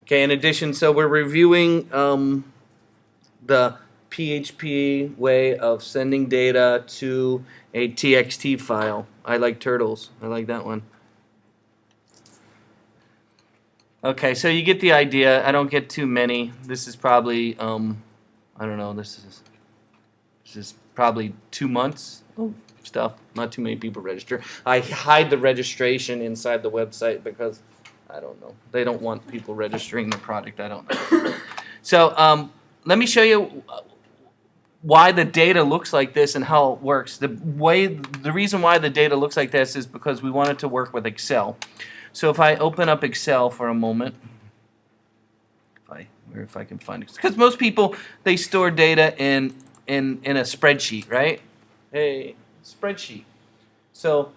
Okay, in addition, so we're reviewing the PHP way of sending data to a TXT file. I like turtles. I like that one. Okay, so you get the idea. I don't get too many. This is probably, I don't know, this is probably 2 months of stuff. Not too many people register. I hide the registration inside the website because, I don't know, they don't want people registering the product. I don't know. So let me show you why the data looks like this and how it works. The reason why the data looks like this is because we want it to work with Excel. So if I open up Excel for a moment, if I can find it, because most people, they store data in a spreadsheet, right? Hey, spreadsheet. So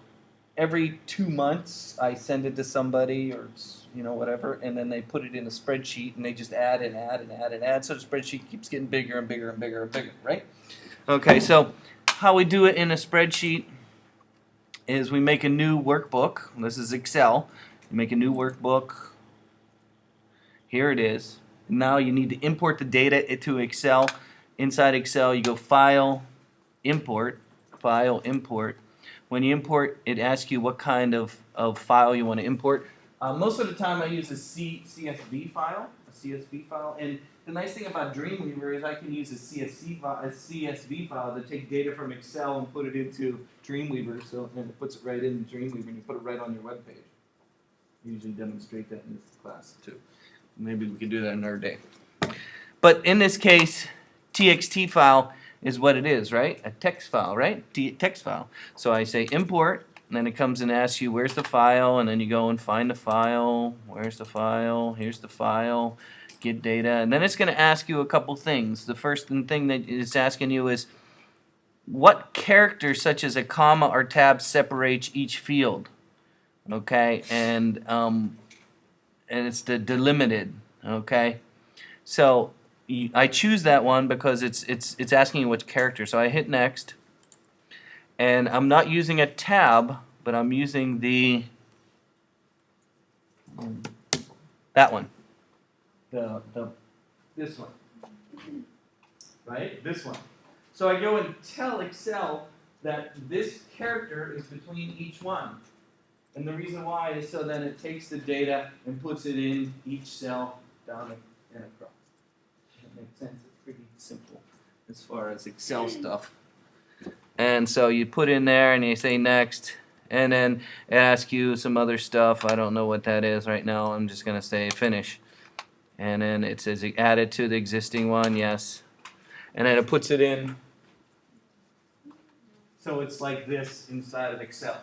every 2 months, I send it to somebody or whatever, and then they put it in a spreadsheet and they just add and add and add and add. So the spreadsheet keeps getting bigger and bigger and bigger and bigger, right? Okay, so how we do it in a spreadsheet is we make a new workbook. This is Excel. You make a new workbook. Here it is. Now you need to import the data into Excel. Inside Excel, you go File, Import, File, Import. When you import, it asks you what kind of file you want to import. Most of the time I use a CSV file, and the nice thing about Dreamweaver is I can use a CSV file to take data from Excel and put it into Dreamweaver, and it puts it right in Dreamweaver, and you put it right on your web page. I usually demonstrate that in this class too. Maybe we can do that another day. But in this case, TXT file is what it is, right? A text file, right? Text file. So I say import, and then it comes and asks you where's the file, and then you go and find the file. Where's the file? Here's the file. Get data, and then it's going to ask you a couple things. The first thing that it's asking you is what character, such as a comma or tab, separates each field. Okay, and it's the delimited. Okay, so I choose that one because it's asking you which character. So I hit next, and I'm not using a tab, but I'm using that one, this one, right? This one. So I go and tell Excel that this character is between each one. And the reason why is so that it takes the data and puts it in each cell down and across. That makes sense. It's pretty simple as far as Excel stuff. And so you put in there and you say next, and then it asks you some other stuff. I don't know what that is right now. I'm just going to say finish. And then it says add it to the existing one, yes. And then it puts it in. So it's like this inside of Excel.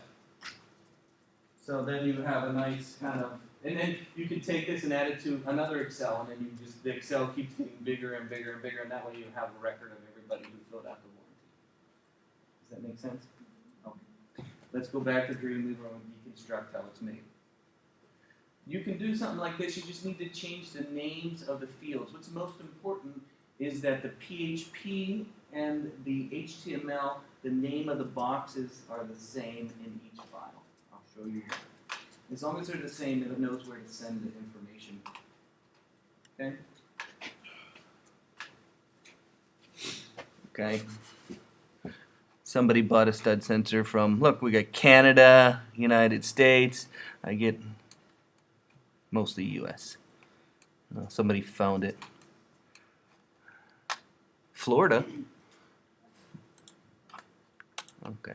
So then you have a nice kind of, and then you can take this and add it to another Excel, and then the Excel keeps getting bigger and bigger and bigger, and that way you have a record of everybody who filled out the warranty. Does that make sense? Okay. Let's go back to Dreamweaver and deconstruct how it's made. You can do something like this. You just need to change the names of the fields. What's most important is that the PHP and the HTML, the name of the boxes are the same in each file. I'll show you. As long as they're the same, it knows where to send the information. Okay? Okay. Somebody bought a stud sensor from, look, we got Canada, United States. I get mostly US. Somebody found it. Florida. Okay.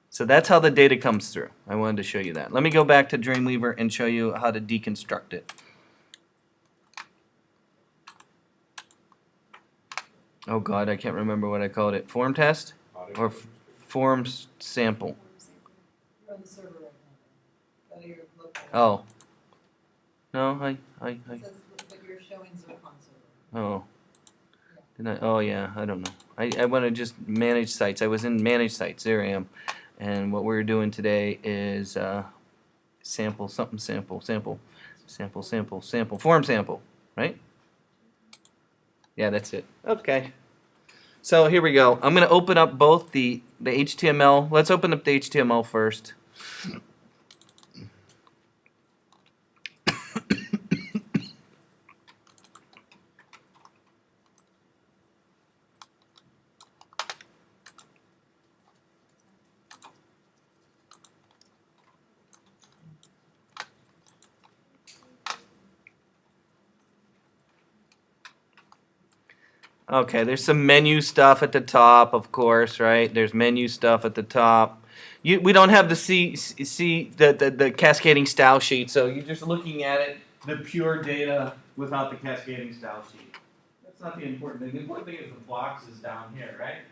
So that's how the data comes through. I wanted to show you that. Let me go back to Dreamweaver and show you how to deconstruct it. Oh God, I can't remember what I called it. Form test? Or form sample? You're on the server right now. You're local. Oh. No, It says, but you're showing Zircon server. Oh. Oh yeah, I don't know. I want to just manage sites. I was in manage sites. There I am. And what we're doing today is sample, form sample, right? Yeah, that's it. Okay. So here we go. I'm going to open up both the HTML. Let's open up the HTML first. Okay, there's some menu stuff at the top, of course, right? There's menu stuff at the top. We don't have the the cascading style sheet, so you're just looking at it, the pure data without the cascading style sheet. That's not the important thing. The important thing is the boxes down here, right?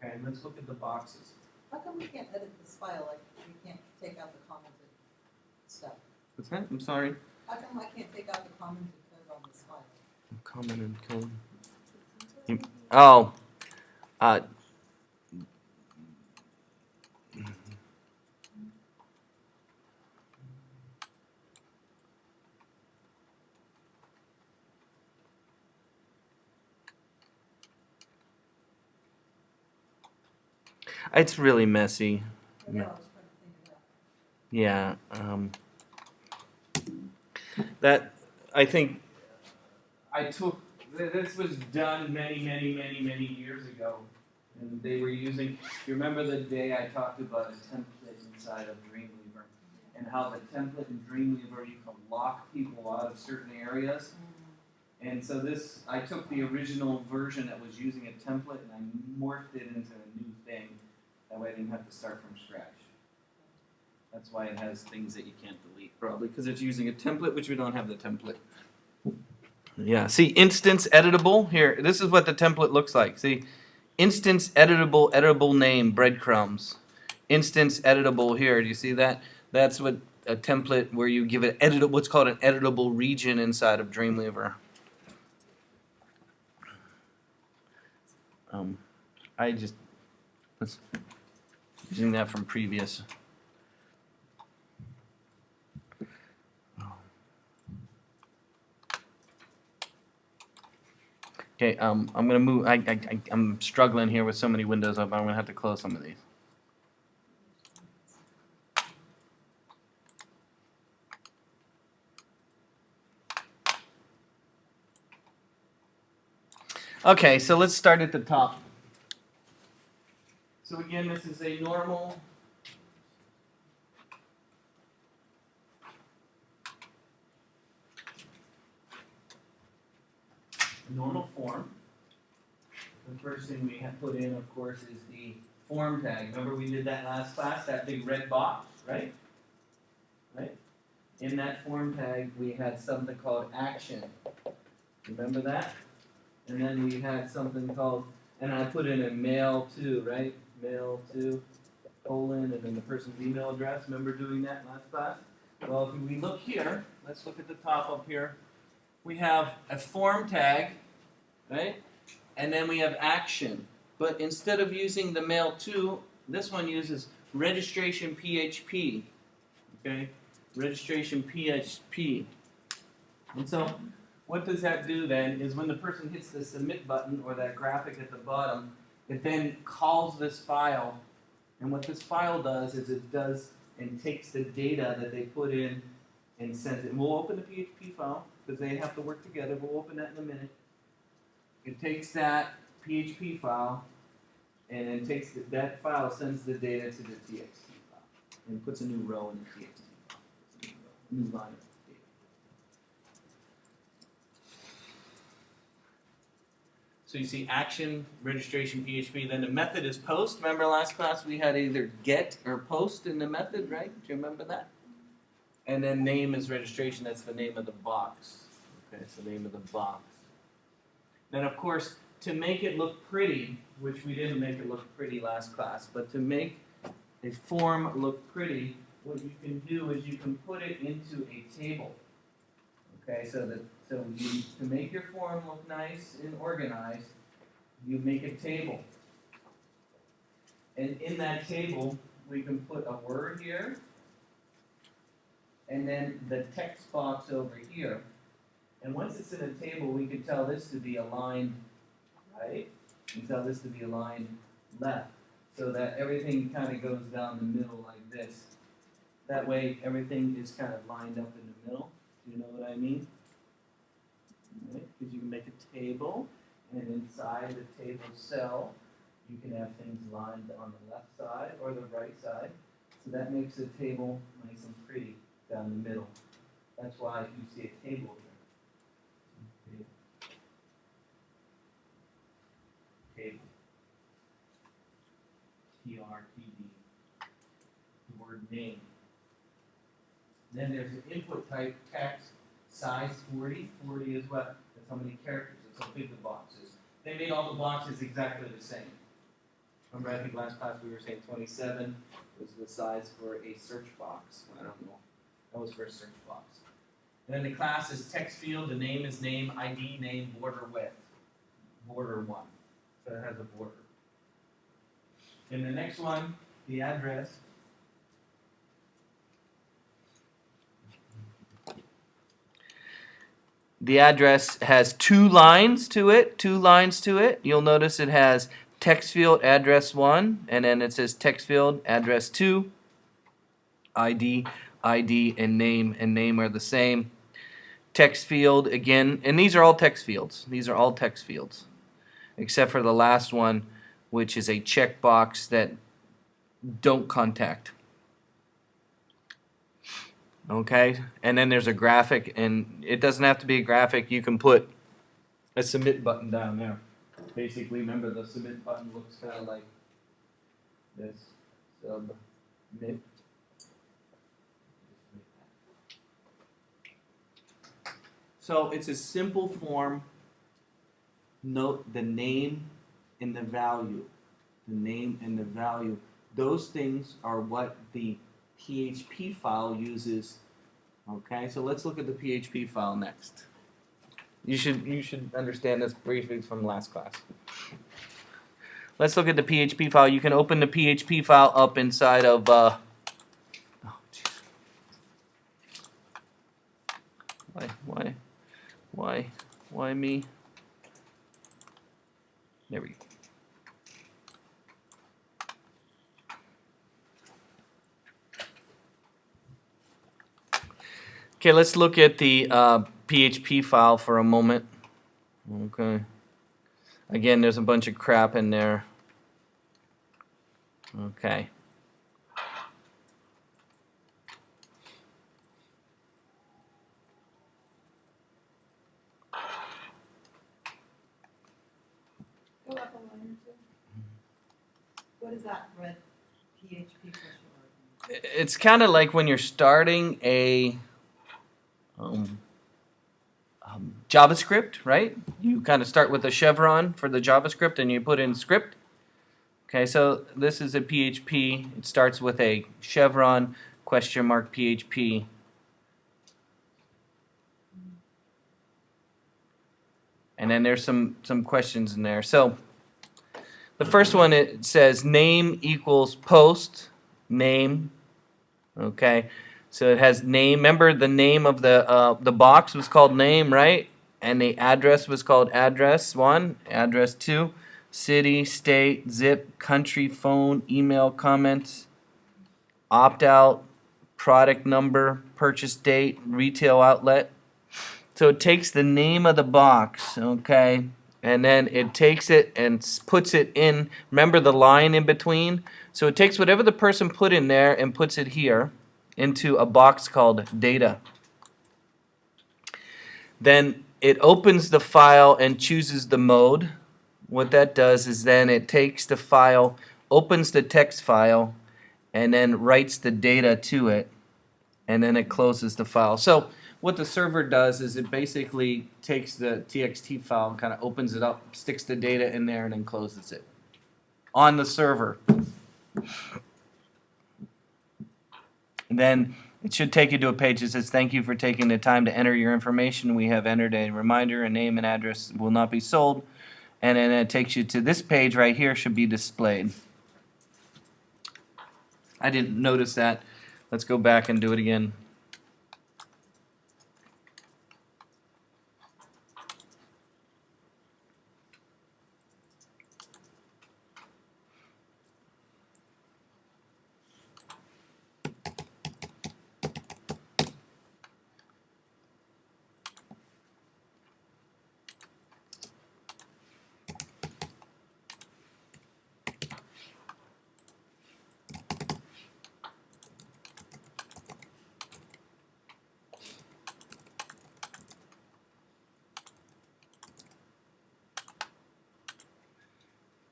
Okay, let's look at the boxes. How come we can't edit this file, like, we can't take out the commented stuff? What's that? I'm sorry. How come I can't take out the commented code on this file? Comment and code. Oh, uh, it's really messy. I know, I was trying to think it out. Yeah. That I think I took. This was done many years ago, and they were using. You remember the day I talked about a template inside of Dreamweaver, and how the template in Dreamweaver you can lock people out of certain areas. And so this, I took the original version that was using a template and I morphed it into a new thing. That way I didn't have to start from scratch. That's why it has things that you can't delete, probably, because it's using a template, which we don't have the template. Yeah, see, instance editable, here, this is what the template looks like. See, instance editable name, breadcrumbs. Instance editable here, do you see that? That's what a template where you give it what's called an editable region inside of Dreamweaver. I just was using that from previous. Okay, I'm gonna move. I'm struggling here with so many windows up. I'm gonna have to close some of these. Okay, so let's start at the top. So again, this is a normal form. The first thing we have put in, of course, is the form tag. Remember we did that last class, that big red box, right? Right? In that form tag, we had something called action. Remember that? And then we had something called, and I put in a mail to, right? Mail to, colon, and then the person's email address. Remember doing that last class? Well, if we look here, let's look at the top up here. We have a form tag, right? And then we have action. But instead of using the mail to, this one uses registration PHP. Okay? Registration PHP. And so what does that do then is when the person hits the submit button or that graphic at the bottom, it then calls this file. And what this file does is it does and takes the data that they put in and sends it. And we'll open the PHP file because they have to work together. We'll open that in a minute. It takes that PHP file and then takes that file, sends the data to the TXT file, and puts a new row in the TXT file. New line of data. So you see action, registration, PHP. Then the method is post. Remember last class we had either get or post in the method, right? Do you remember that? And then name is registration. That's the name of the box. Okay, it's the name of the box. Then, of course, to make it look pretty, which we didn't make it look pretty last class, but to make a form look pretty, what you can do is you can put it into a table. Okay, so to make your form look nice and organized, you make a table. And in that table, we can put a word here, and then the text box over here. And once it's in a table, we can tell this to be aligned right, and tell this to be aligned left, so that everything kind of goes down the middle like this. That way, everything is kind of lined up in the middle. Do you know what I mean? Right? Because you can make a table, and inside the table cell, you can have things lined on the left side or the right side. So that makes the table nice and pretty down the middle. That's why you see a table here. PRTD, the word name. Then there's an input type text, size 40. 40 is what? That's how many characters. That's how big the box is. They made all the boxes exactly the same. Remember, I think last class we were saying 27 was the size for a search box. I don't know. That was for a search box. And then the class is text field. The name is name, ID, name, border width. Border 1. So it has a border. In the next one, the address. The address has 2 lines to it. You'll notice it has text field address 1, and then it says text field address 2. ID, and name are the same. Text field again, and these are all text fields. Except for the last one, which is a checkbox that don't contact. Okay, and then there's a graphic, and it doesn't have to be a graphic. You can put a submit button down there. Basically, remember the submit button looks kind of like this. Submit. So it's a simple form. Note the name and the value. The name and the value. Those things are what the PHP file uses. Okay, so let's look at the PHP file next. You should understand this briefly from last class. Let's look at the PHP file. You can open the PHP file up inside of why me? There we go. Okay, let's look at the PHP file for a moment. Okay. Again, there's a bunch of crap in there. Okay. Go up a line or two. What is that red PHP question mark? It's kind of like when you're starting a JavaScript, right? You kind of start with a chevron for the JavaScript and you put in script. Okay, so this is a PHP. It starts with a chevron question mark PHP. And then there's some questions in there. So the first one, it says name equals post name. Okay, so it has name. Remember the name of the box was called name, right? And the address was called address 1, address 2, city, state, zip, country, phone, email, comments, opt out, product number, purchase date, retail outlet. So it takes the name of the box, okay, and then it takes it and puts it in. Remember the line in between? So it takes whatever the person put in there and puts it here into a box called data. Then it opens the file and chooses the mode. What that does is then it takes the file, opens the text file, and then writes the data to it, and then it closes the file. So what the server does is it basically takes the TXT file and kind of opens it up, sticks the data in there, and then closes it on the server. And then it should take you to a page that says, thank you for taking the time to enter your information. We have entered a reminder, a name and address will not be sold. And then it takes you to this page right here, should be displayed. I didn't notice that. Let's go back and do it again.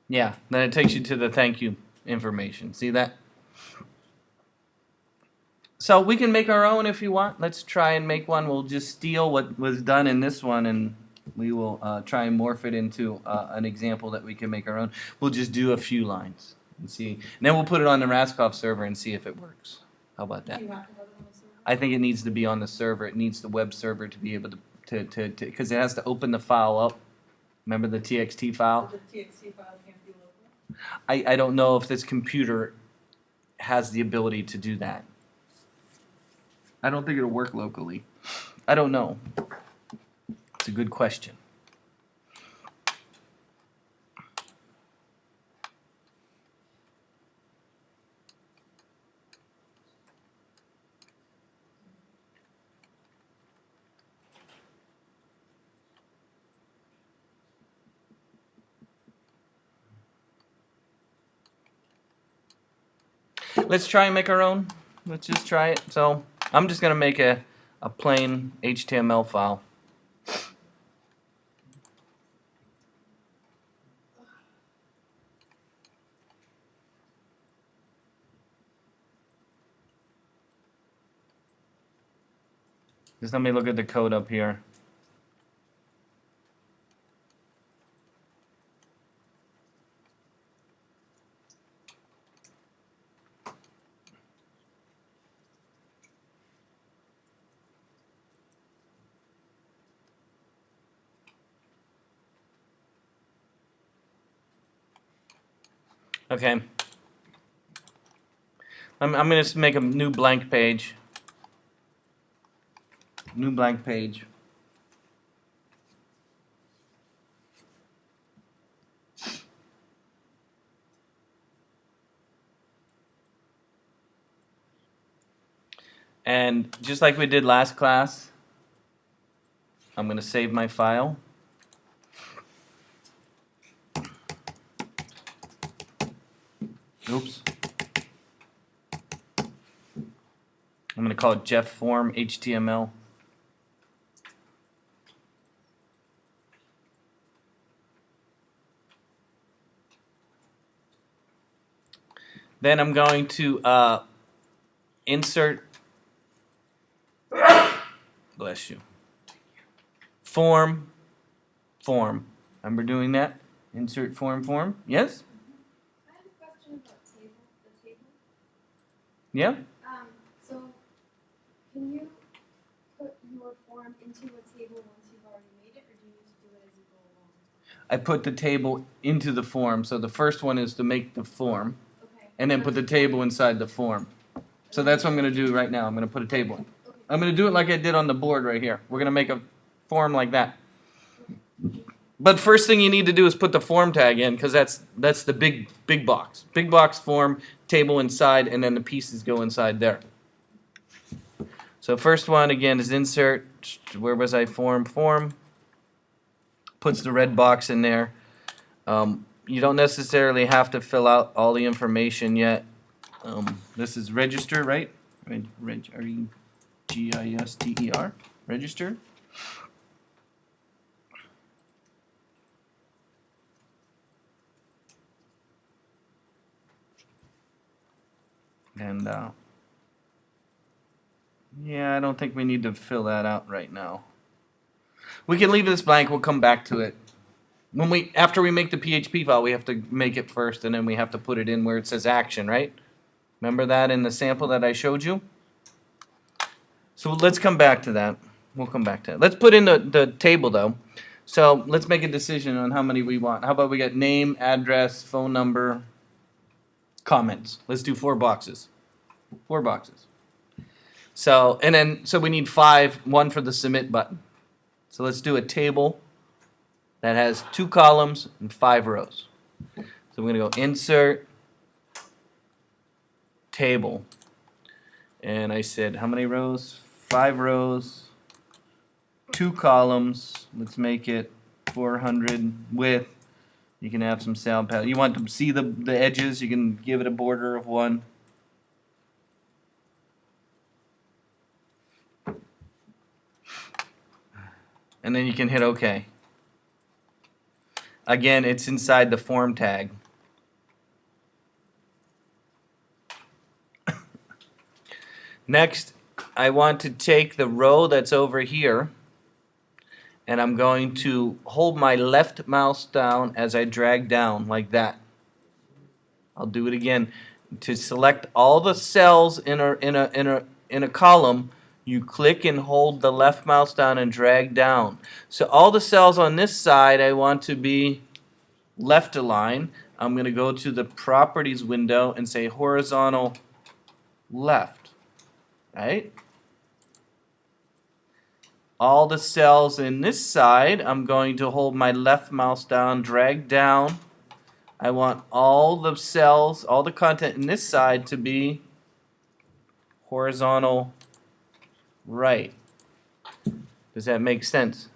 Yeah, then it takes you to the thank you information. See that? So we can make our own if you want. Let's try and make one. We'll just steal what was done in this one, and we will try and morph it into an example that we can make our own. We'll just do a few lines and see. And then we'll put it on the Raskov server and see if it works. How about that? Do you have to have it on the server? I think it needs to be on the server. It needs the web server to be able to because it has to open the file up. Remember the TXT file? So the TXT file can't be local? I don't know if this computer has the ability to do that. I don't think it'll work locally. I don't know. It's a good question. Let's try and make our own. Let's just try it. So I'm just going to make a plain HTML file. Just let me look at the code up here. Okay. I'm going to just make a new blank page. New blank page. And just like we did last class, I'm going to save my file. Oops. I'm going to call it Jeff Form HTML. Then I'm going to insert, bless you, form. Remember doing that? Insert form. Yes? I have a question about the table. Yeah? So can you put your form into a table once you've already made it, or do you need to do it as you go along? I put the table into the form. So the first one is to make the form, Okay. and then put the table inside the form. So that's what I'm going to do right now. I'm going to put a table in. Okay. I'm going to do it like I did on the board right here. We're going to make a form like that. But first thing you need to do is put the form tag in, because that's the big box. Big box form, table inside, and then the pieces go inside there. So first one, again, is insert. Where was I? Form. Puts the red box in there. You don't necessarily have to fill out all the information yet. This is register, right? R-E-G-I-S-T-E-R. Register. And yeah, I don't think we need to fill that out right now. We can leave this blank. We'll come back to it. After we make the PHP file, we have to make it first, and then we have to put it in where it says action, right? Remember that in the sample that I showed you? So let's come back to that. We'll come back to it. Let's put in the table, though. So let's make a decision on how many we want. How about we got name, address, phone number, comments. Let's do 4 boxes. 4 boxes. So we need 5, 1 for the submit button. So let's do a table that has 2 columns and 5 rows. So I'm going to go insert, table. And I said, how many rows? 5 rows, 2 columns. Let's make it 400 width. You can have some sound pad. You want to see the edges, you can give it a border of 1. And then you can hit OK. Again, it's inside the form tag. Next, I want to take the row that's over here, and I'm going to hold my left mouse down as I drag down like that. I'll do it again. To select all the cells in a column, you click and hold the left mouse down and drag down. So all the cells on this side I want to be left aligned. I'm going to go to the properties window and say horizontal left, right? All the cells in this side, I'm going to hold my left mouse down, drag down. I want all the cells, all the content in this side to be horizontal right. Does that make sense?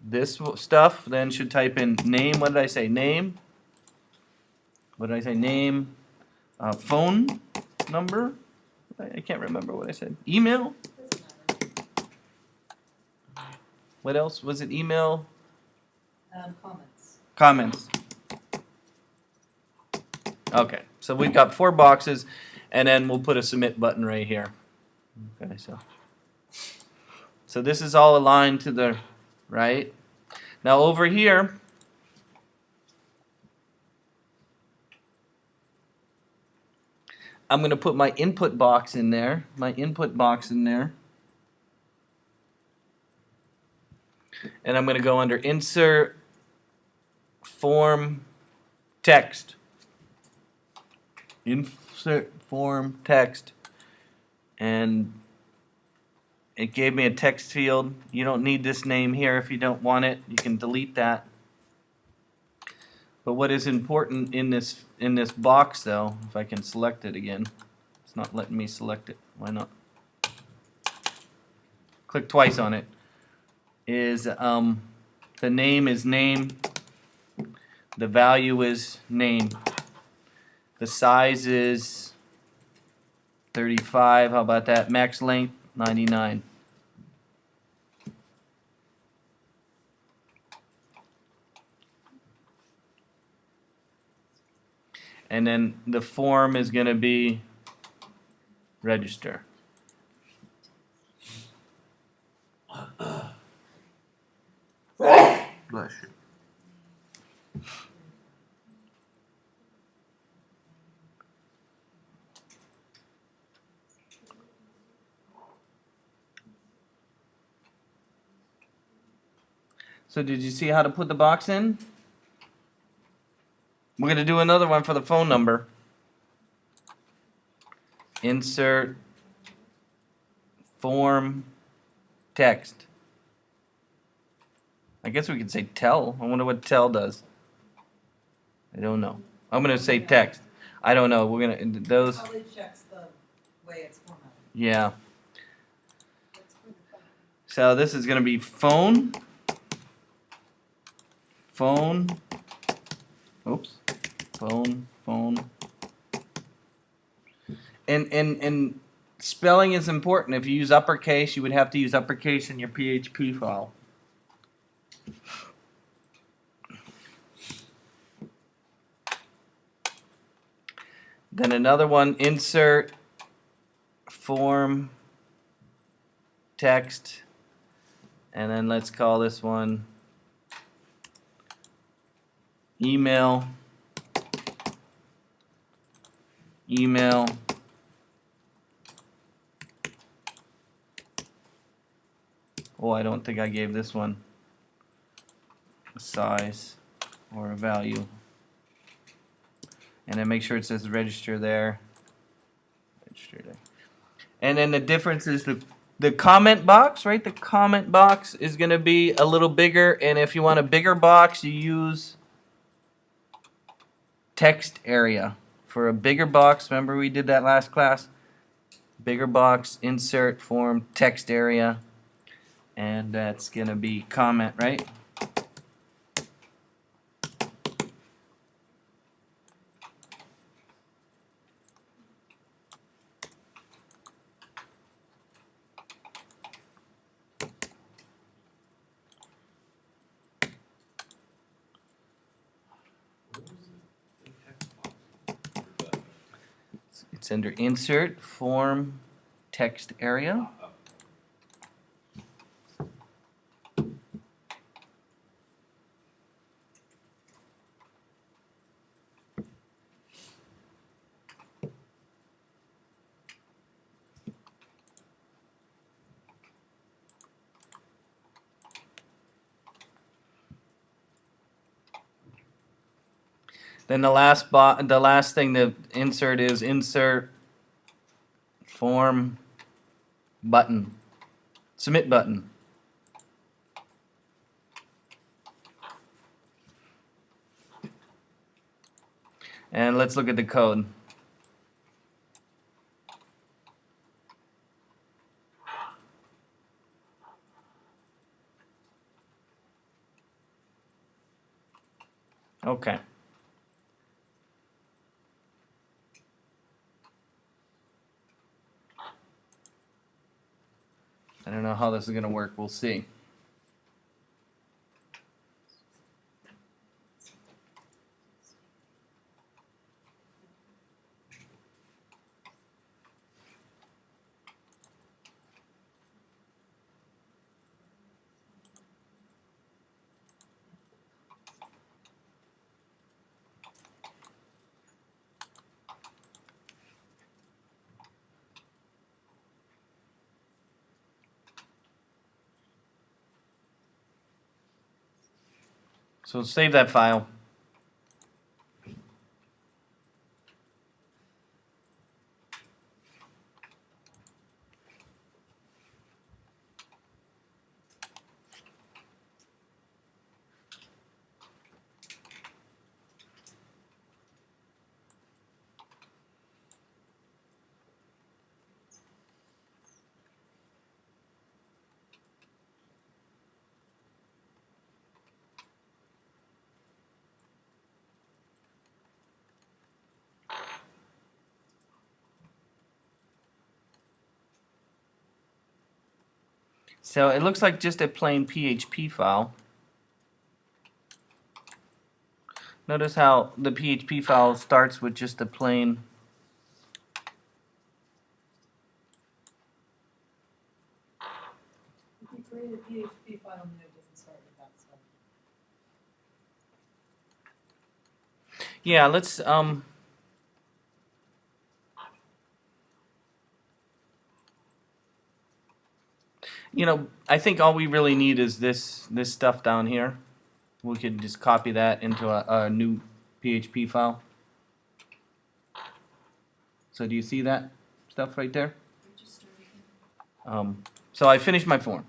This stuff then should type in name. What did I say? Name. What did I say? Name. Phone number. I can't remember what I said. Email. What else? Was it email? Comments. Comments. Okay, so we've got 4 boxes, and then we'll put a submit button right here. Okay, so this is all aligned to the right. Now over here, I'm going to put my input box in there. And I'm going to go under Insert, Form, Text. Insert, Form, Text. And it gave me a text field. You don't need this name here if you don't want it. You can delete that. But what is important in this box, though, if I can select it again, it's not letting me select it. Why not? Click twice on it. Is the name is name. The value is name. The size is 35. How about that? Max length 99. And then the form is going to be register. Bless you. So did you see how to put the box in? We're going to do another one for the phone number. Insert, form, text. I guess we could say tell. I wonder what tell does. I don't know. I'm going to say text. I don't know. We're going to, those, Probably checks the way it's formatted. yeah. So this is going to be phone. Phone. Oops. Phone. And spelling is important. If you use uppercase, you would have to use uppercase in your PHP file. Then another one, insert, form, text, and then let's call this one email. Oh, I don't think I gave this one a size or a value. And then make sure it says register there. And then the difference is the comment box, right? The comment box is going to be a little bigger, and if you want a bigger box, you use text area. For a bigger box, remember we did that last class? Bigger box, insert, form, text area, and that's going to be comment, right? It's under insert, form, text area. Then the last thing to insert is insert form button, submit button. And let's look at the code. Okay. I don't know how this is going to work. We'll see. So save that file. So it looks like just a plain PHP file. Notice how the PHP file starts with just a plain. If you create a PHP file and it doesn't start with that stuff. Yeah, let's you know, I think all we really need is this stuff down here. We could just copy that into a new PHP file. So do you see that stuff right there? So I finished my form.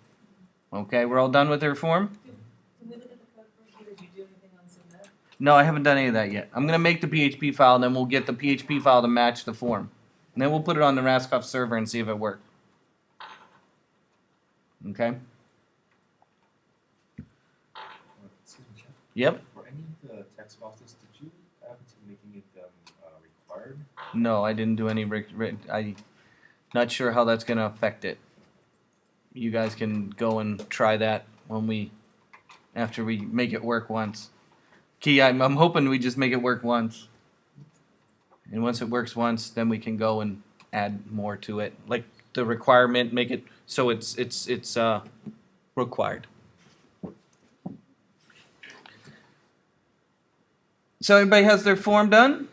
Okay, we're all done with our form? Can we look at the code first, or did you do anything on submit? No, I haven't done any of that yet. I'm going to make the PHP file, and then we'll get the PHP file to match the form. And then we'll put it on the Raskoff server and see if it works. Okay? Excuse me, Jeff. Yep. For any of the text boxes, did you happen to making it required? No, I didn't do any. I'm not sure how that's going to affect it. You guys can go and try that after we make it work once. Key, I'm hoping we just make it work once. And once it works once, then we can go and add more to it. Like the requirement, make it so it's required. So everybody has their form done?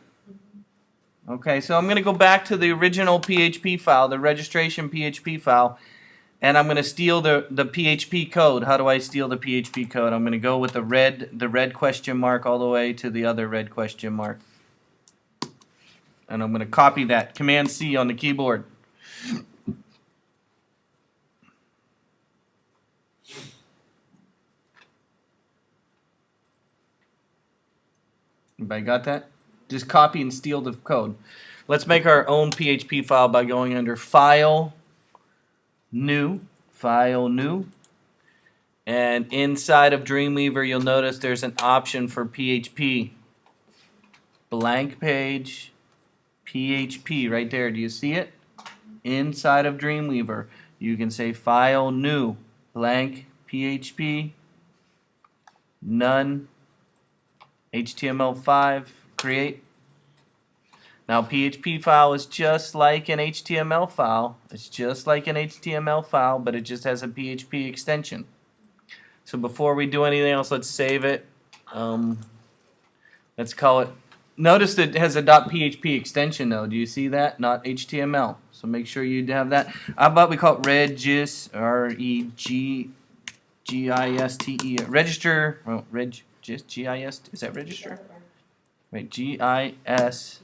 Okay, so I'm going to go back to the original PHP file, the registration PHP file, and I'm going to steal the PHP code. How do I steal the PHP code? I'm going to go with the red question mark all the way to the other red question mark. And I'm going to copy that, Command C on the keyboard. Everybody got that? Just copy and steal the code. Let's make our own PHP file by going under File, New, and inside of Dreamweaver you'll notice there's an option for PHP. Blank page, PHP, right there. Do you see it? Inside of Dreamweaver, you can say File, New, blank, PHP, none, HTML5, create. Now, PHP file is just like an HTML file. It's just like an HTML file, but it just has a PHP extension. So before we do anything else, let's save it. Let's call it. Notice that it has a .php extension, though. Do you see that? Not HTML. So make sure you have that. How about we call it regis, R-E-G-G-I-S-T-E, register. Oh, regis, G-I-S. Is that register? Wait, G-I-S-T-R-A-T-I-O-N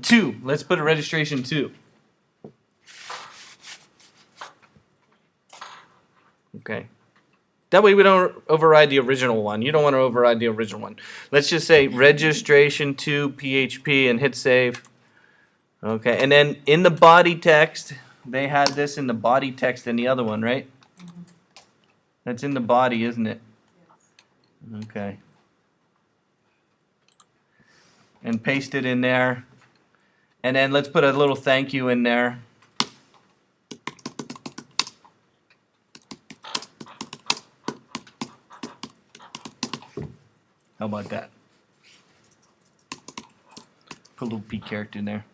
2. Let's put a registration 2. Okay. That way we don't override the original one. You don't want to override the original one. Let's just say registration to PHP and hit save. Okay, and then in the body text, they had this in the body text in the other one, right? That's in the body, isn't it? Okay. And paste it in there. And then let's put a little thank you in there. How about that? Put a little P character in there.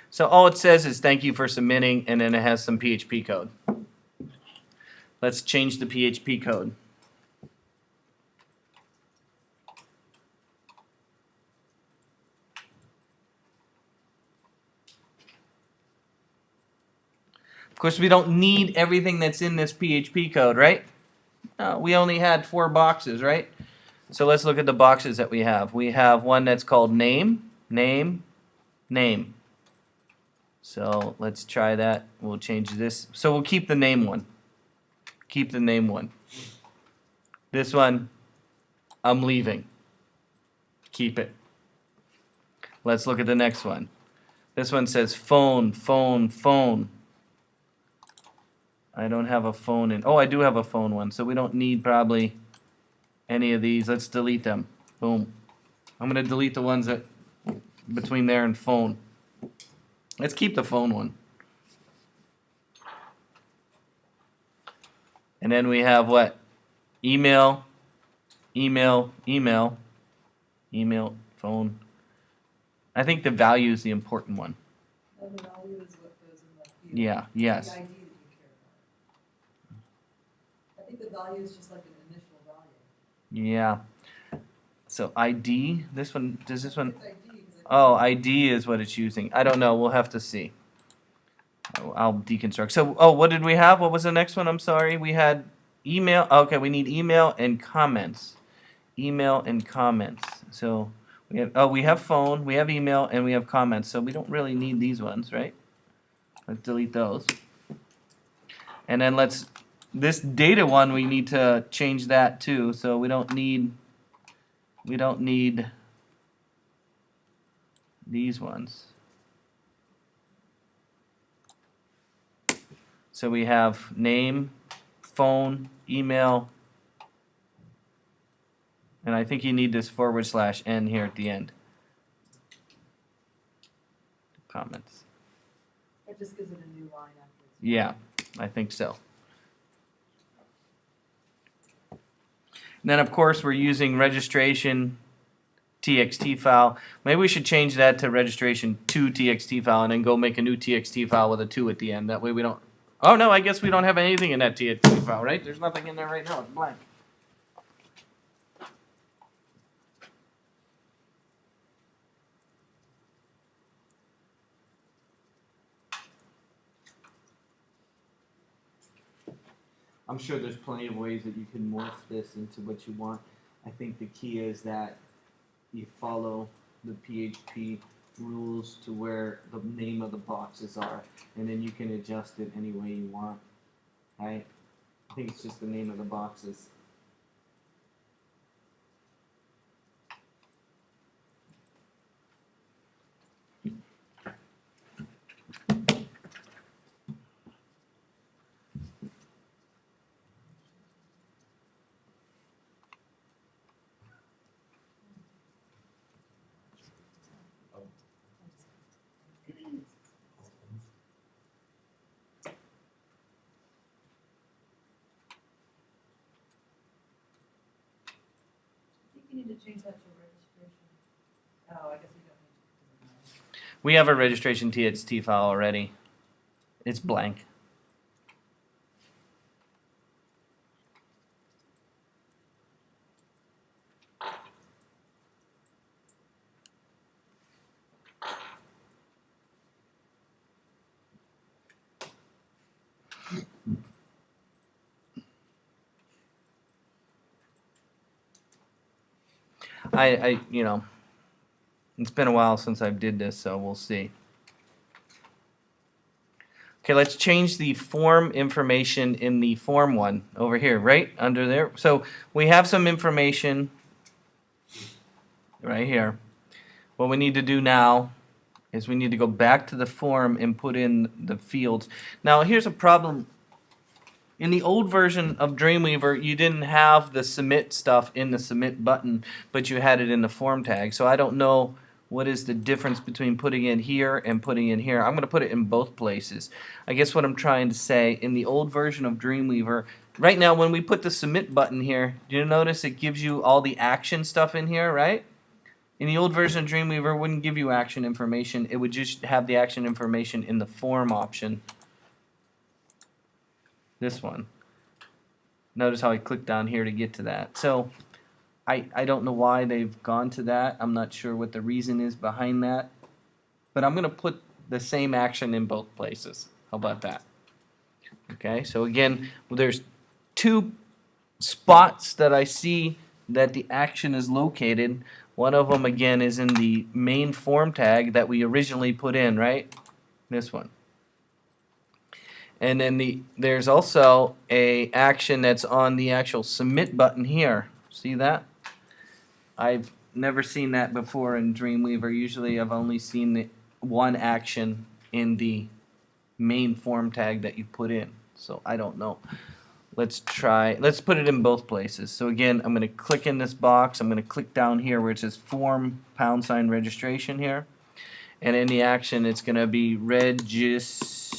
So all it says is thank you for submitting, and then it has some PHP code. Let's change the PHP code. Of course, we don't need everything that's in this PHP code, right? We only had 4 boxes, right? So let's look at the boxes that we have. We have one that's called name, name, name. So let's try that. We'll change this. So we'll keep the name one. Keep the name one. This one, I'm leaving. Keep it. Let's look at the next one. This one says phone, phone, phone. I don't have a phone in. Oh, I do have a phone one. So we don't need probably any of these. Let's delete them. Boom. I'm going to delete the ones that between there and phone. Let's keep the phone one. And then we have what? Email, email, email, email, phone. I think the value is the important one. And the value is what goes in the field. Yeah, yes. The ID that you care about. I think the value is just like an initial value. Yeah. So ID, this one, does this one? It's ID because Oh, ID is what it's using. I don't know. We'll have to see. I'll deconstruct. So, oh, what did we have? What was the next one? I'm sorry. We had email. Okay, we need email and comments. Email and comments. So we have phone, we have email, and we have comments. So we don't really need these ones, right? Let's delete those. And then this data one, we need to change that too. So we don't need these ones. So we have name, phone, email, and I think you need this /n here at the end. Comments. it just gives it a new line after it's. Yeah, I think so. And then of course we're using registration txt file. Maybe we should change that to registration to txt file and then go make a new txt file with a 2 at the end. That way we don't. Oh no, I guess we don't have anything in that txt file, right? There's nothing in there right now. It's blank. I'm sure there's plenty of ways that you can morph this into what you want. I think the key is that you follow the PHP rules to where the name of the boxes are, and then you can adjust it any way you want. Right? I think it's just the name of the boxes. I think you need to change that to registration. We have a registration TXT file already. It's blank. You know, it's been a while since I did this, so we'll see. Okay, let's change the form information in the form one over here, right under there. So we have some information right here. What we need to do now is we need to go back to the form and put in the fields. Now here's a problem. In the old version of Dreamweaver, you didn't have the submit stuff in the submit button, but you had it in the form tag. So I don't know what is the difference between putting it here and putting it here. I'm going to put it in both places. I guess what I'm trying to say, in the old version of Dreamweaver, right now when we put the submit button here, do you notice it gives you all the action stuff in here, right? In the old version of Dreamweaver, it wouldn't give you action information. It would just have the action information in the form option. This one. Notice how I click down here to get to that. So I don't know why they've gone to that. I'm not sure what the reason is behind that. But I'm going to put the same action in both places. How about that? Okay, so again, there's two spots that I see that the action is located. One of them, again, is in the main form tag that we originally put in, right? This one. And then there's also a action that's on the actual submit button here. See that? I've never seen that before in Dreamweaver. Usually I've only seen the one action in the main form tag that you put in. So I don't know. Let's put it in both places. So again, I'm going to click in this box. I'm going to click down here where it says form # registration here. And in the action, it's going to be registration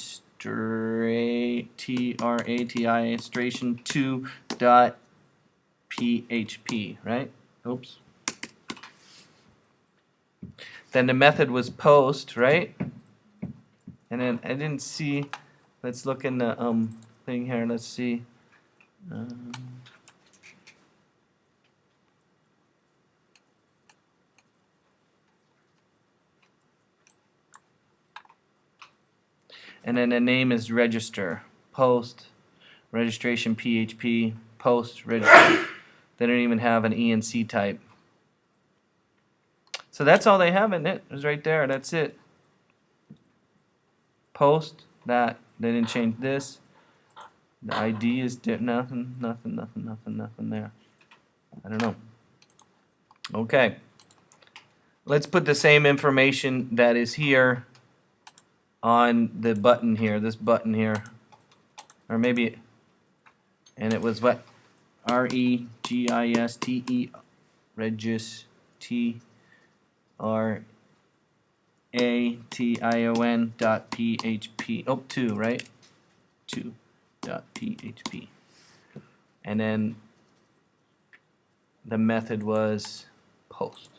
2.php, right? Oops. Then the method was post, right? And then I didn't see. Let's look in the thing here. Let's see. And then the name is register. Post, registration PHP, post, register. They don't even have an ENC type. So that's all they have in it. It's right there. That's it. Post, that. They didn't change this. The ID is nothing there. I don't know. Okay. Let's put the same information that is here on the button here, this button here. Or maybe, and it was what? REGISTE, Regis, TRATION.php. Oh, 2, right? 2.php. And then the method was post.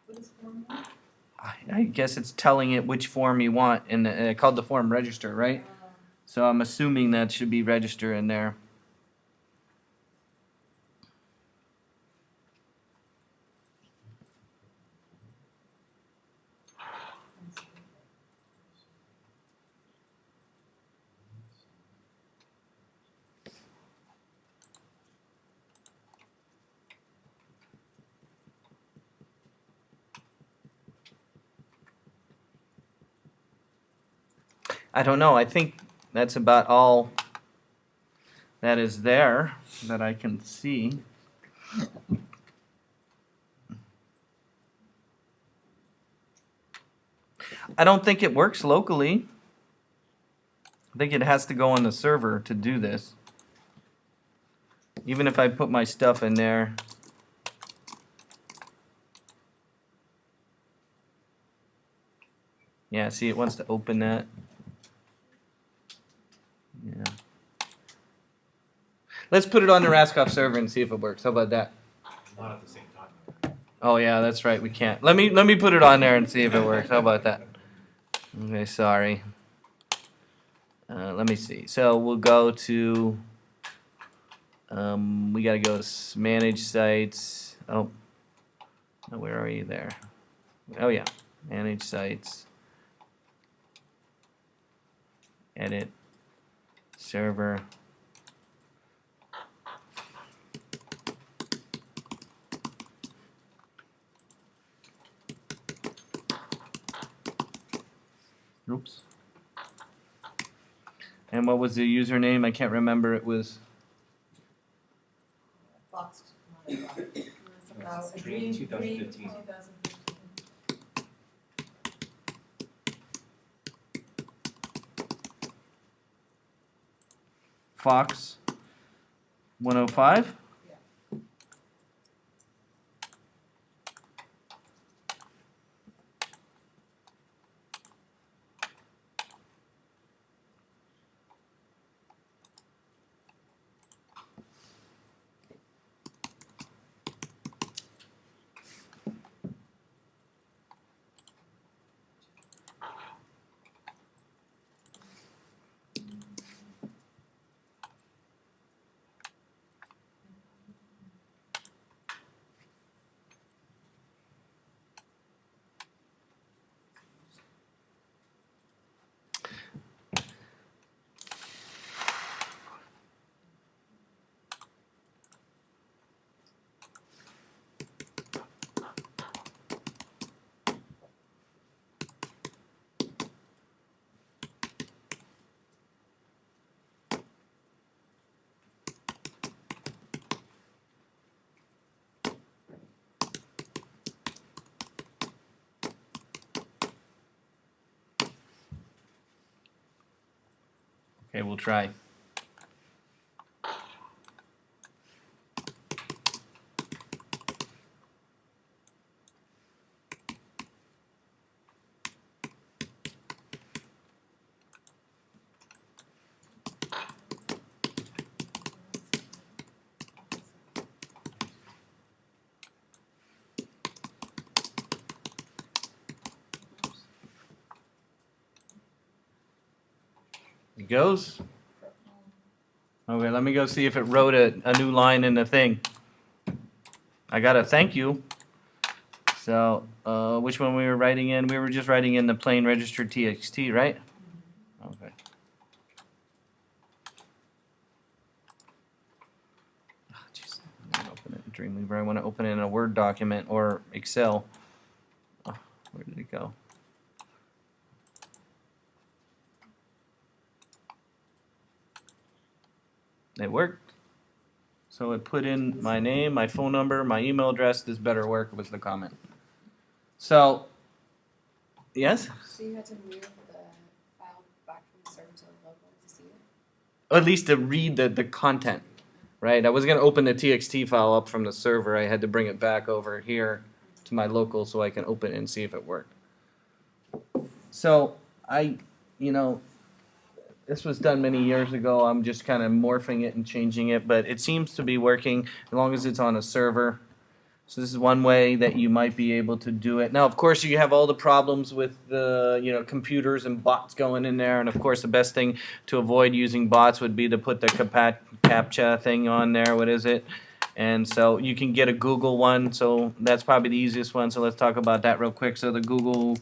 What is form one? I guess it's telling it which form you want, and I called the form register, right? So I'm assuming that should be register in there. I don't know. I think that's about all that is there that I can see. I don't think it works locally. I think it has to go on the server to do this. Even if I put my stuff in there. Yeah, see, it wants to open that. Yeah. Let's put it on the Raskoff server and see if it works. How about that? Not at the same time. Oh yeah, that's right. We can't. Let me put it on there and see if it works. How about that? Okay, sorry. Let me see. So we'll go to. We gotta go to manage sites. Oh, no, where are you there? Oh yeah, manage sites. Edit server. Oops. And what was the username? I can't remember. It was Fox, not a Fox. It's Dream 2015. 2015. Fox 105. Okay, we'll try. It goes. Okay, let me go see if it wrote a new line in the thing. I got a thank you. So, which one we were writing in? We were just writing in the plain registered TXT, right? Okay. Oh, jeez. I want to open it in Dreamweaver. I want to open it in a Word document or Excel. Oh, where did it go? It worked. So it put in my name, my phone number, my email address. This better work was the comment. So, yes? So you had to move the file back from the server to the local to see it? Or at least to read the content, right? I was going to open the TXT file up from the server. I had to bring it back over here to my local so I can open it and see if it worked. So this was done many years ago. I'm just kind of morphing it and changing it, but it seems to be working as long as it's on a server. So this is one way that you might be able to do it. Now, of course, you have all the problems with the computers and bots going in there, and of course, the best thing to avoid using bots would be to put the CAPTCHA thing on there. What is it? And so you can get a Google one. So that's probably the easiest one. So let's talk about that real quick. So the Google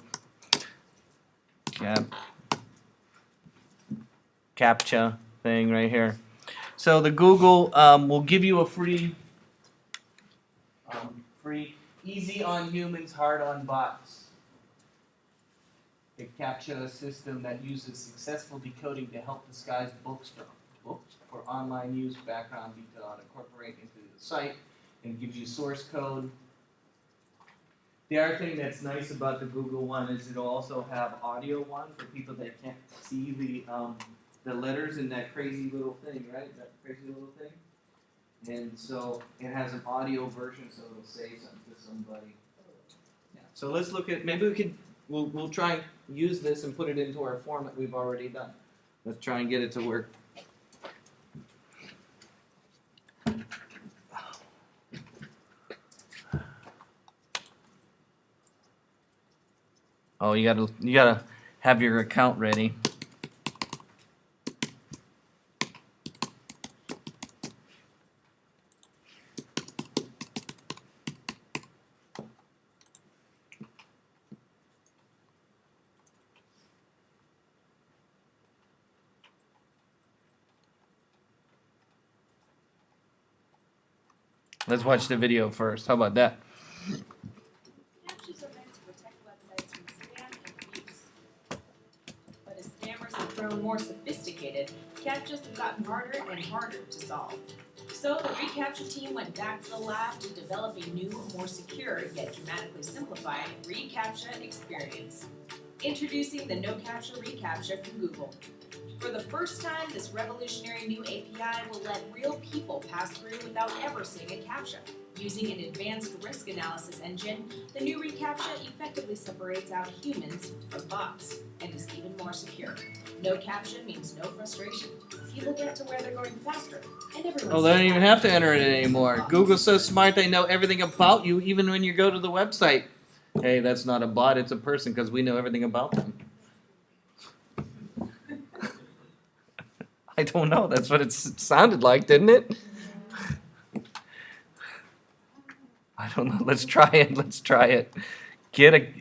CAPTCHA thing right here. So the Google will give you a free, easy on humans, hard on bots. The CAPTCHA system that uses successful decoding to help disguise books for online use, background detail, and incorporate into the site, and gives you source code. The other thing that's nice about the Google one is it'll also have audio one for people that can't see the letters in that crazy little thing, right? That crazy little thing. And so it has an audio version, so it'll say something to somebody. Yeah. So let's look at, maybe we'll try and use this and put it into our form that we've already done. Let's try and get it to work. Oh, you gotta have your account ready. Let's watch the video first. How about that? CAPTCHAs are meant to protect websites from spam and abuse. But as scammers have grown more sophisticated, CAPTCHAs have gotten harder and harder to solve. So the reCAPTCHA team went back to the lab to develop a new, more secure, yet dramatically simplified reCAPTCHA experience. Introducing the No Captcha reCAPTCHA from Google. For the first time, this revolutionary new API will let real people pass through without ever seeing a CAPTCHA. Using an advanced risk analysis engine, the new reCAPTCHA effectively separates out humans from bots and is even more secure. No CAPTCHA means no frustration. People get to where they're going faster, and everyone. Oh, they don't even have to enter it anymore. Google's so smart they know everything about you, even when you go to the website. Hey, that's not a bot; it's a person because we know everything about them. I don't know. That's what it sounded like, didn't it? I don't know. Let's try it. Let's try it.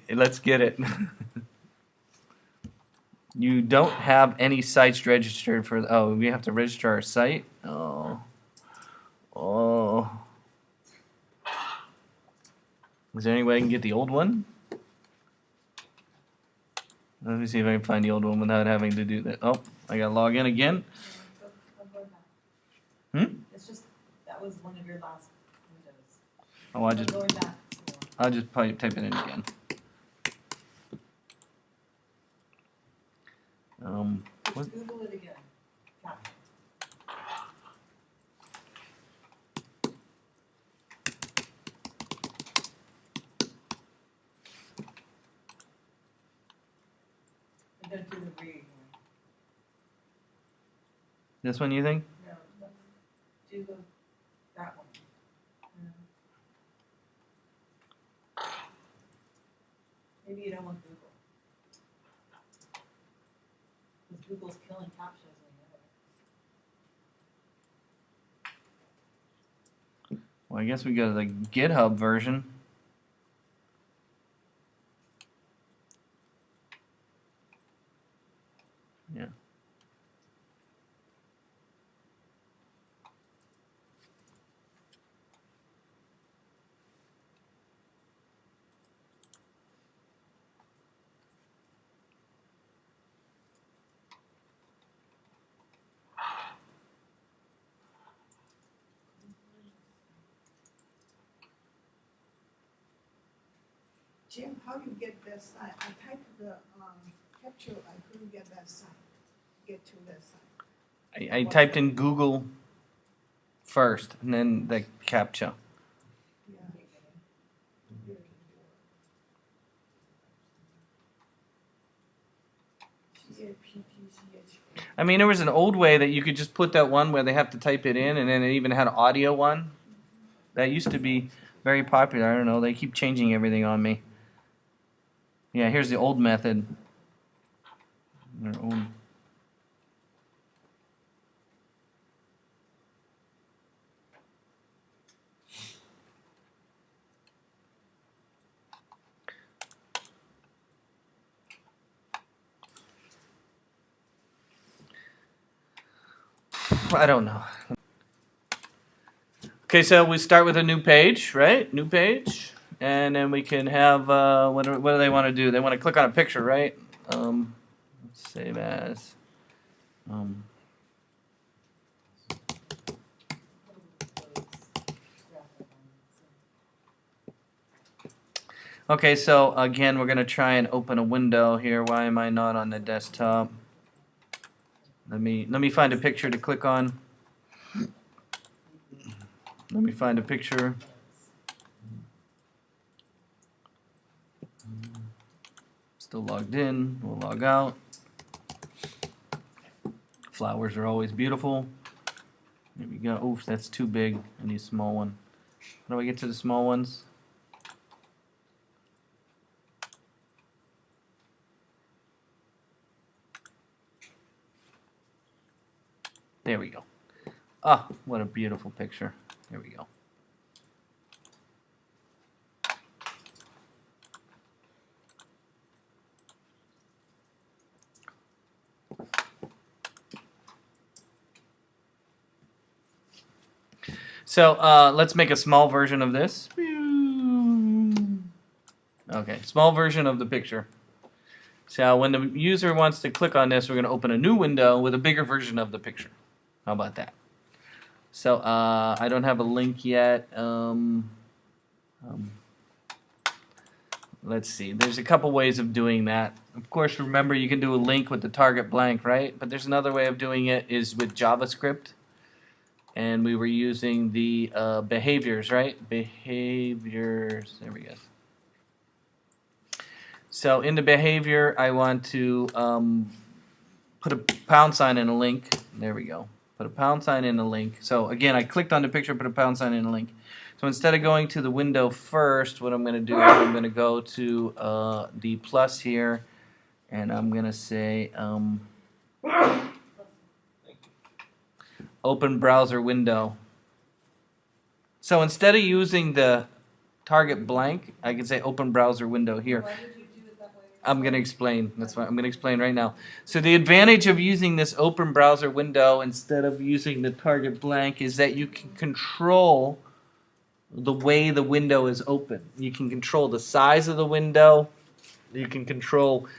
Let's get it. You don't have any sites registered for. Oh, we have to register our site. Oh. Oh. Is there any way I can get the old one? Let me see if I can find the old one without having to do that. Oh, I gotta log in again. It's just, that was one of your last windows. Oh, Going back. I'll just probably type it in again. What? Google it again. CAPTCHA. And then do the read one. This one you think? No, let's do that one. Maybe you don't want Google. Because Google's killing CAPTCHAs, we know it. Well, I guess we go to the GitHub version. Yeah. Jim, how you get that site? I typed the capture, I couldn't get that site, get to that site. I typed in Google first, and then the CAPTCHA. Yeah. CAPTCHA. I mean, there was an old way that you could just put that one where they have to type it in, and then it even had an audio one. That used to be very popular. I don't know. They keep changing everything on me. Yeah, here's the old method. Their own. I don't know. Okay, so we start with a new page, right? New page. And then we can have, what do they want to do? They want to click on a picture, right? Let's save as. Okay, so again, we're going to try and open a window here. Why am I not on the desktop? Let me find a picture to click on. Let me find a picture. Still logged in. We'll log out. Flowers are always beautiful. There we go. Oof, that's too big. I need a small one. How do I get to the small ones? There we go. Ah, what a beautiful picture. There we go. So let's make a small version of this. Okay, small version of the picture. So when the user wants to click on this, we're going to open a new window with a bigger version of the picture. How about that? So I don't have a link yet. Let's see. There's a couple ways of doing that. Of course, remember you can do a link with the target blank, right? But there's another way of doing it is with JavaScript. And we were using the behaviors, right? Behaviors. There we go. So in the behavior, I want to put a pound sign in a link. There we go. Put a pound sign in a link. So again, I clicked on the picture, put a pound sign in a link. So instead of going to the window first, what I'm going to do is I'm going to go to the plus here, and I'm going to say open browser window. So instead of using the target blank, I can say open browser window here. Why would you do it that way? I'm going to explain. That's what I'm going to explain right now. So the advantage of using this open browser window instead of using the target blank is that you can control the way the window is open. You can control the size of the window. You can control,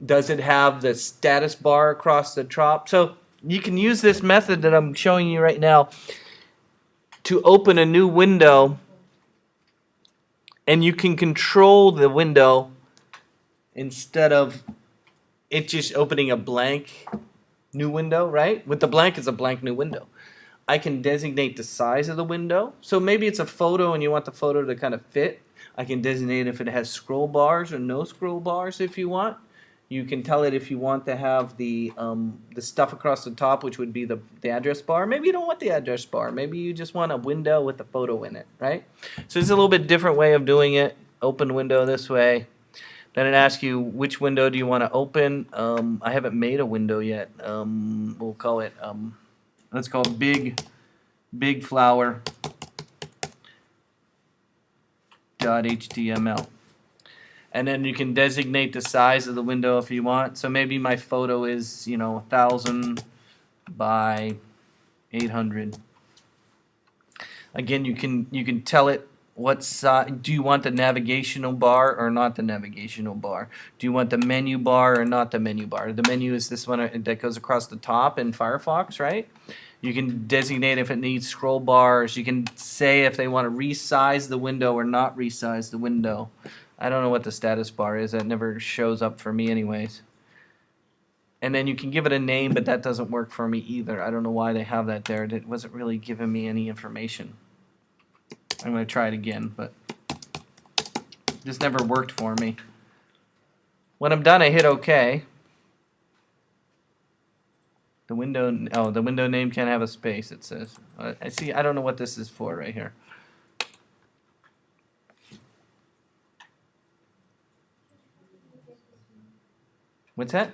does it have the status bar across the top? So you can use this method that I'm showing you right now to open a new window, and you can control the window instead of it just opening a blank new window, right? With the blank, it's a blank new window. I can designate the size of the window. So maybe it's a photo and you want the photo to kind of fit. I can designate if it has scroll bars or no scroll bars if you want. You can tell it if you want to have the stuff across the top, which would be the address bar. Maybe you don't want the address bar. Maybe you just want a window with a photo in it, right? So it's a little bit different way of doing it. Open window this way. Then it asks you which window do you want to open. I haven't made a window yet. We'll call it, let's call it big flower .html. And then you can designate the size of the window if you want. So maybe my photo is, 1,000 by 800. Again, you can tell it what size. Do you want the navigational bar or not the navigational bar? Do you want the menu bar or not the menu bar? The menu is this one that goes across the top in Firefox, right? You can designate if it needs scroll bars. You can say if they want to resize the window or not resize the window. I don't know what the status bar is. That never shows up for me anyways. And then you can give it a name, but that doesn't work for me either. I don't know why they have that there. It wasn't really giving me any information. I'm going to try it again, but this never worked for me. When I'm done, I hit OK. The window name can't have a space, it says. I don't know what this is for right here. What's that?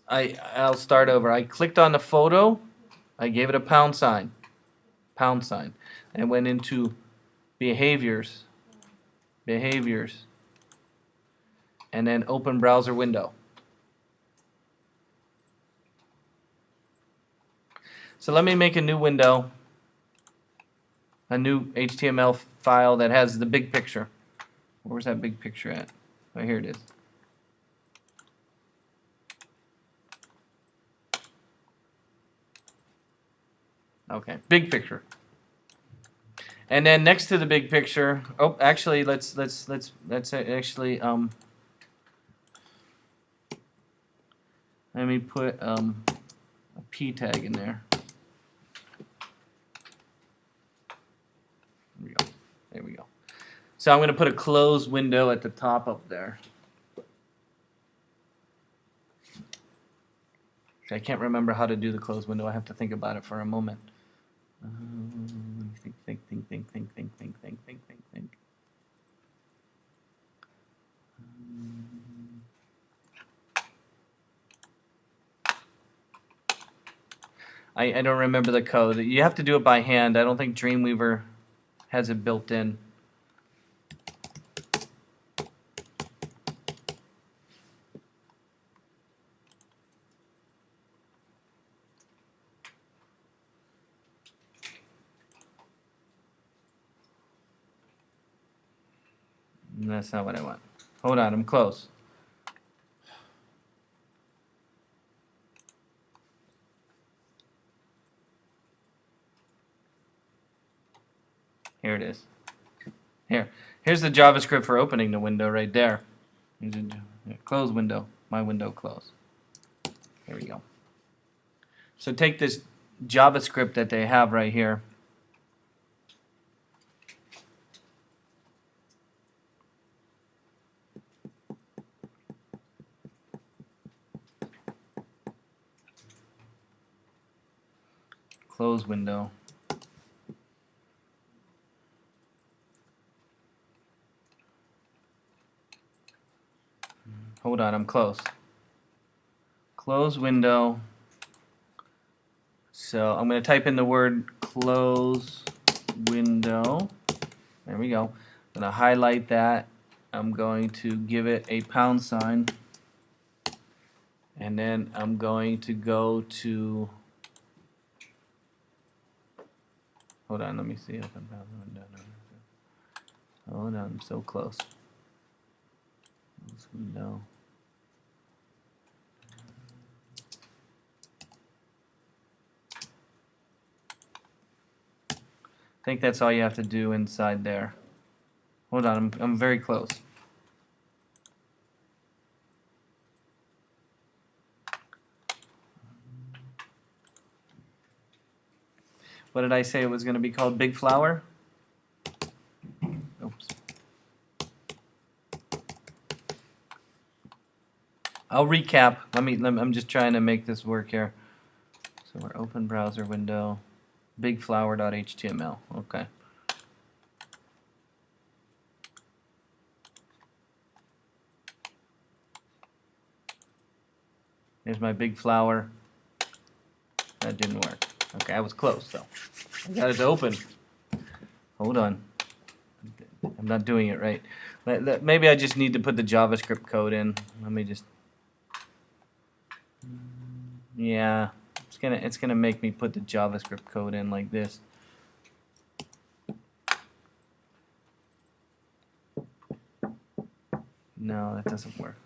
I'll start over. I clicked on the photo. I gave it a pound sign. Pound sign. I went into behaviors. Behaviors. And then open browser window. So let me make a new window. A new HTML file that has the big picture. Where's that big picture at? Oh, here it is. Okay, big picture. And then next to the big picture, oh, actually, let's actually let me put a p tag in there. There we go. There we go. So I'm going to put a closed window at the top up there. I can't remember how to do the closed window. I have to think about it for a moment. Let me think. I don't remember the code. You have to do it by hand. I don't think Dreamweaver has it built in. That's not what I want. Hold on, I'm close. Here it is. Here's the JavaScript for opening the window right there. Close window. My window close. Here we go. So take this JavaScript that they have right here. Close window. Hold on, I'm close. Close window. So I'm going to type in the word close window. There we go. I'm going to highlight that. I'm going to give it a pound sign. And then I'm going to go to, hold on, let me see. Open browser window. Hold on, I'm so close. Close window. I think that's all you have to do inside there. Hold on, I'm very close. What did I say it was going to be called? Big Flower? Oops. I'll recap. I'm just trying to make this work here. So we're open browser window, bigflower.html. Okay. There's my big flower. That didn't work. Okay, I was close though. I got it to open. Hold on. I'm not doing it right. Maybe I just need to put the JavaScript code in. Let me just. Yeah, it's gonna make me put the JavaScript code in like this. No, that doesn't work.